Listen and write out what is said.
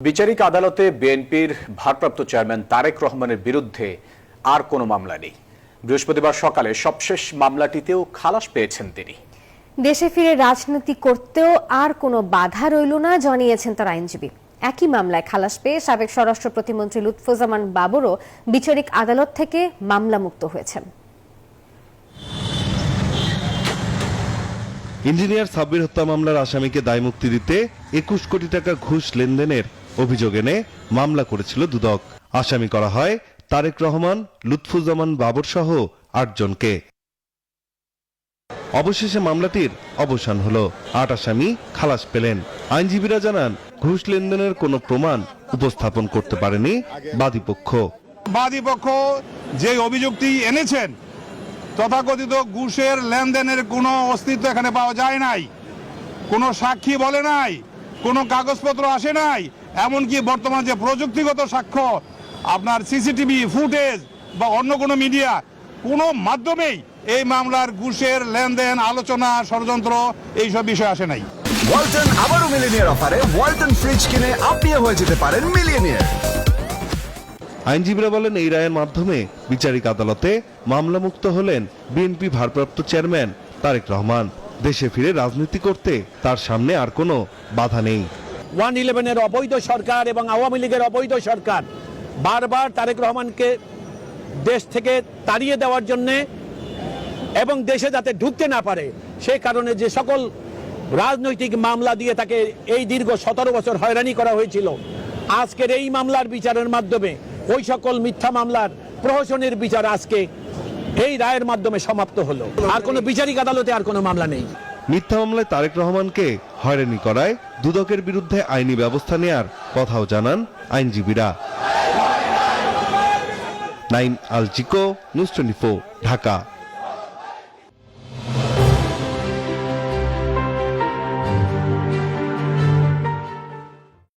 বিচারিক আদালতে বিএনপির ভারপ্রাপ্ত চেয়ারম্যান তারেক রহমানের বিরুদ্ধে আর কোনো মামলা নেই। বৃহস্পতিবার সকালে সবশেষ মামলাটিতেও খালাস পেয়েছেন তিনি। দেশে ফিরে রাজনীতি করতেও আর কোনো বাধা রইল না জানিয়েছেন তার আইনজীবী। একই মামলায় খালাস পেয়ে সাবেক স্বরাষ্ট্র প্রতিমন্ত্রী লুৎফুজ্জামান বাবরও বিচারিক আদালত থেকে মামলামুক্ত হয়েছেন। ইঞ্জিনিয়ার সাব্বির হত্যা মামলার আসামিকে দায়মুক্তি দিতে ২১ কোটি টাকা ঘুষ লেনদেনের অভিযোগ এনে মামলা করেছিল দুদক। আসামি করা হয় তারেক রহমান, লুৎফুজ্জামান বাবর সহ ৮ জনকে। অবশেষে মামলাটির অবসান হলো। ৮ আসামি খালাস পেলেন। আইনজীবীরা জানান, ঘুষ লেনদেনের কোনো প্রমাণ উপস্থাপন করতে পারেনি বাদীপক্ষ। বাদীপক্ষ যে অভিযোগটি এনেছেন, তথাকথিত ঘুষের লেনদেনের কোনো অস্তিত্ব এখানে পাওয়া যায় নাই, কোনো সাক্ষী বলে নাই, কোনো কাগজপত্র আসে নাই, এমনকি বর্তমান যে প্রযুক্তিগত সাক্ষ্য, আপনার সিসিটিভি ফুটেজ বা অন্য কোনো মিডিয়া, কোনো মাধ্যমেই এই মামলার ঘুষের লেনদেন, আলোচনা, ষড়যন্ত্র এইসব বিষয় আসে নাই। ওয়ালটন আবারও মিলিয়নিয়ার অফারে ওয়ালটন ফ্রিজ কিনে আপনিও হয়ে যেতে পারেন মিলিয়নিয়ার। আইনজীবীরা বলেন, এই রায়ের মাধ্যমে বিচারিক আদালতে মামলামুক্ত হলেন বিএনপি ভারপ্রাপ্ত চেয়ারম্যান তারেক রহমান। দেশে ফিরে রাজনীতি করতে তার সামনে আর কোনো বাধা নেই। 111-এর অবৈধ সরকার এবং আওয়ামী লীগের অবৈধ সরকার বারবার তারেক রহমানকে দেশ থেকে তাড়িয়ে দেওয়ার জন্যে এবং দেশে যাতে ঢুকতে না পারে সেই কারণে যে সকল রাজনৈতিক মামলা দিয়ে তাকে এই দীর্ঘ 17 বছর হয়রানি করা হয়েছিল, আজকের এই মামলার বিচারের মাধ্যমে ওই সকল মিথ্যা মামলার প্রহসনের বিচার আজকে এই রায়ের মাধ্যমে সমাপ্ত হলো। আর কোনো বিচারিক আদালতে আর কোনো মামলা নেই। মিথ্যা মামলায় তারেক রহমানকে হয়রানি করায় দুদকের বিরুদ্ধে আইনি ব্যবস্থা নেয়ার কথাও জানান আইনজীবীরা। নাইম আল চিকো, নিউজ 24, ঢাকা।